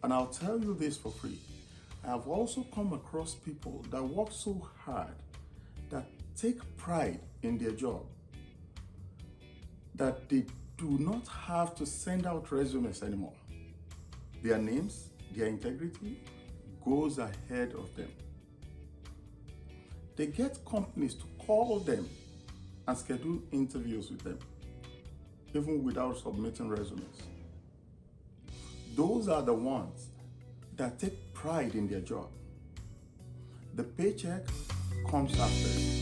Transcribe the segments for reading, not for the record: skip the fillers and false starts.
And I'll tell you this for free. I have also come across people that work so hard, that take pride in their job, that they do not have to send out resumes anymore. Their names, their integrity goes ahead of them. They get companies to call them and schedule interviews with them, even without submitting resumes. Those are the ones that take pride in their job. The paycheck comes after it.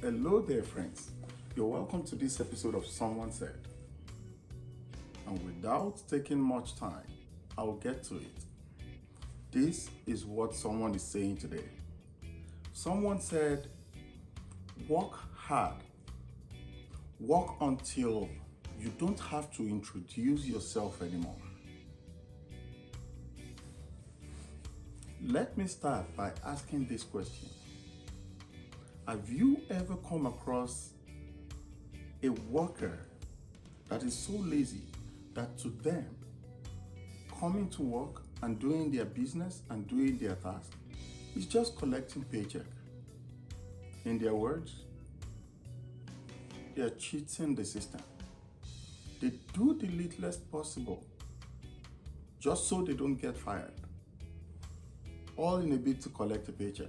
Hello there, friends. You're welcome to this episode of Someone Said. And without taking much time, I'll get to it. This is what someone is saying today. Someone said, work hard. Work until you don't have to introduce yourself anymore. Let me start by asking this question. Have you ever come across a worker that is so lazy that to them, coming to work and doing their business and doing their task is just collecting paycheck? In their words, they are cheating the system. They do the littlest possible just so they don't get fired, all in a bid to collect a paycheck.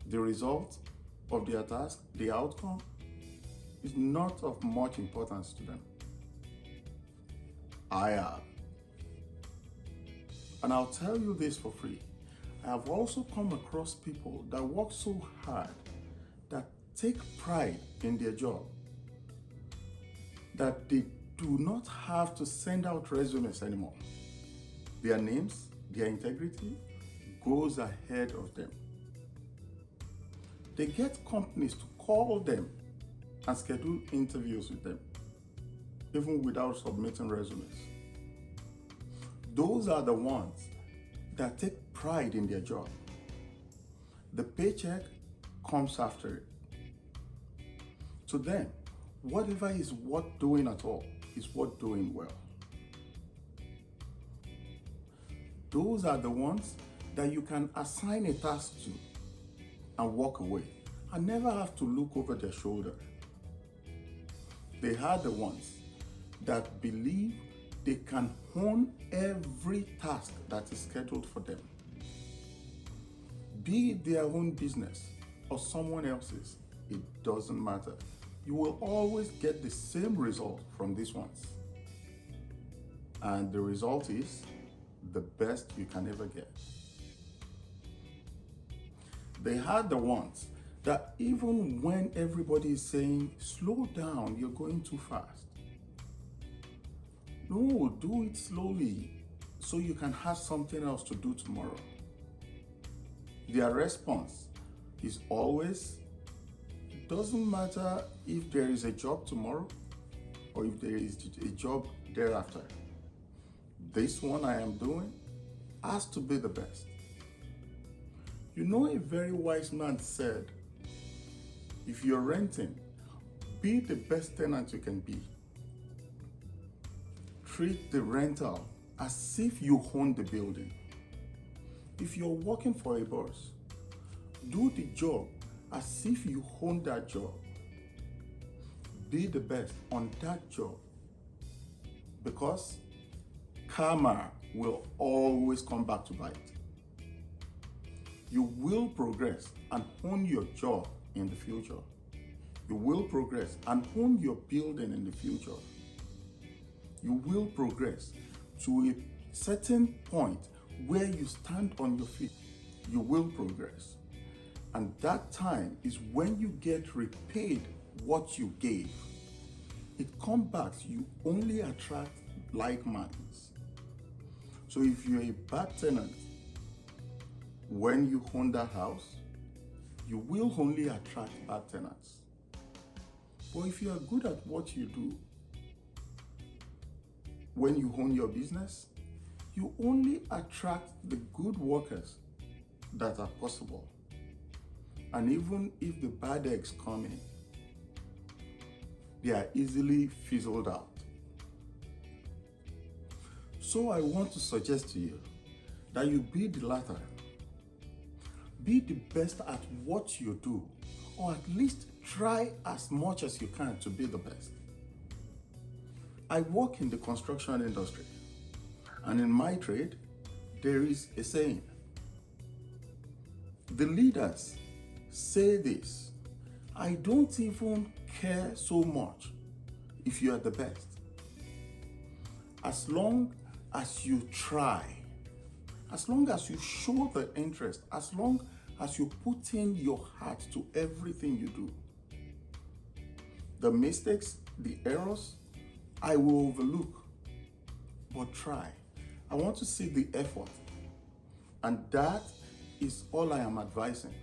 The result of their task, the outcome, is not of much importance to them. I have. And I'll tell you this for free. I have also come across people that work so hard, that take pride in their job, that they do not have to send out resumes anymore. Their names, their integrity goes ahead of them. They get companies to call them and schedule interviews with them, even without submitting resumes. Those are the ones that take pride in their job. The paycheck comes after it. To them, whatever is worth doing at all is worth doing well. Those are the ones that you can assign a task to and walk away and never have to look over their shoulder. They are the ones that believe they can own every task that is scheduled for them. Be it their own business or someone else's, it doesn't matter. You will always get the same result from these ones. And the result is the best you can ever get. They are the ones that even when everybody is saying, slow down, you're going too fast. No, do it slowly so you can have something else to do tomorrow. Their response is always, it doesn't matter if there is a job tomorrow or if there is a job thereafter. This one I am doing has to be the best. You know, a very wise man said, if you're renting, be the best tenant you can be. Treat the rental as if you own the building. If you're working for a boss, do the job as if you own that job. Be the best on that job, because karma will always come back to bite. You will progress and own your job in the future. You will progress and own your building in the future. You will progress to a certain point where you stand on your feet. You will progress. And that time is when you get repaid what you gave. It comes back, you only attract like minds. So if you're a bad tenant, when you own that house, you will only attract bad tenants. But if you are good at what you do, when you own your business, You only attract the good workers that are possible. And even if the bad eggs come in, they are easily fizzled out. So I want to suggest to you that you be the latter. Be the best at what you do, or at least try as much as you can to be the best. I work in the construction industry, and in my trade, there is a saying. The leaders say this: I don't even care so much if you are the best. As long as you try, as long as you show the interest, as long as you put in your heart to everything you do, the mistakes, the errors, I will overlook. But try. I want to see the effort. And that is all I am advising.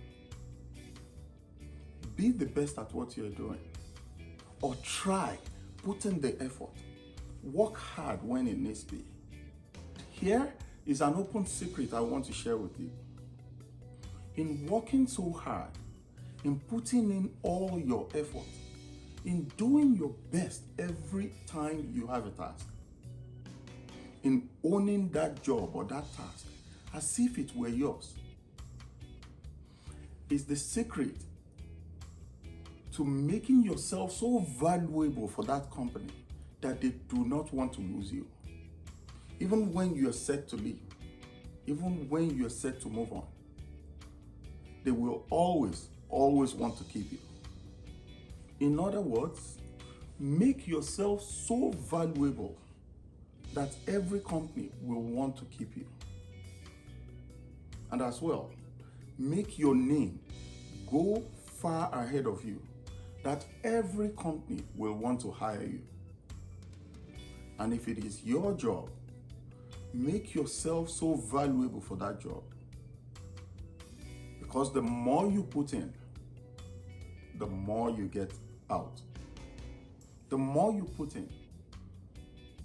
Be the best at what you're doing. Or try, put in the effort. Work hard when it needs to be. Here is an open secret I want to share with you. In working so hard, in putting in all your effort, in doing your best every time you have a task, in owning that job or that task as if it were yours, is the secret to making yourself so valuable for that company that they do not want to lose you. Even when you're set to leave, even when you're set to move on, they will always want to keep you. In other words, make yourself so valuable that every company will want to keep you. And as well, make your name go far ahead of you, that every company will want to hire you. And if it is your job, make yourself so valuable for that job. Because the more you put in, the more you get out. The more you put in,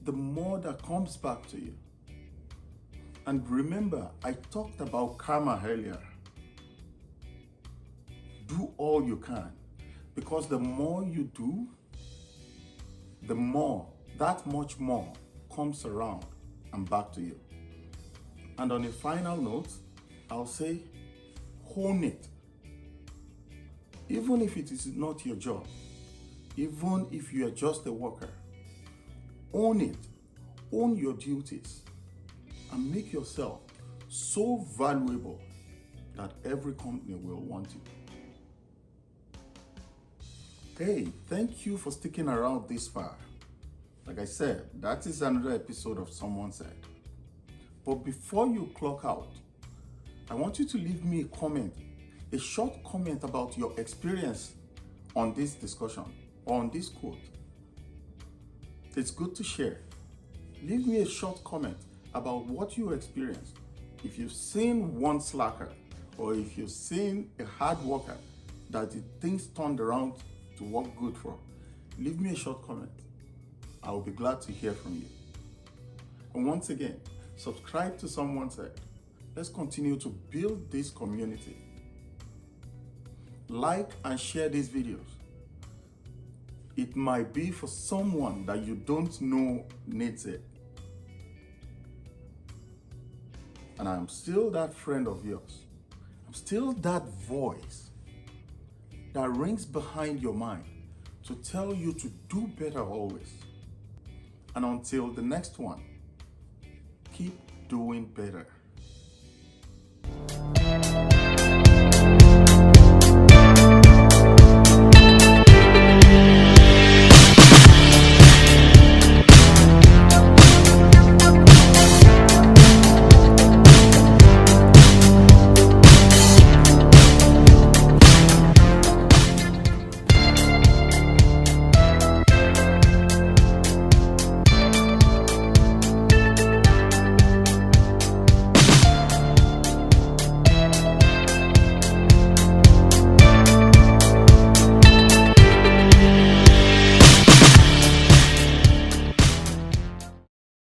the more that comes back to you. And remember, I talked about karma earlier. Do all you can, because the more you do, the more, that much more comes around and back to you. And on a final note, I'll say, hone it. Even if it is not your job, even if you are just a worker, own it, own your duties, and make yourself so valuable that every company will want you. Hey, thank you for sticking around this far. Like I said, that is another episode of Someone Said. But before you clock out, I want you to leave me a comment, a short comment about your experience on this discussion or on this quote. It's good to share. Leave me a short comment about what you experienced. If you've seen one slacker, or if you've seen a hard worker that the things turned around to work good for, leave me a short comment. I will be glad to hear from you. And once again, subscribe to Someone Said. Let's continue to build this community. Like and share these videos. It might be for someone that you don't know needs it. And I'm still that friend of yours. I'm still that voice that rings behind your mind to tell you to do better always. And until the next one, keep doing better.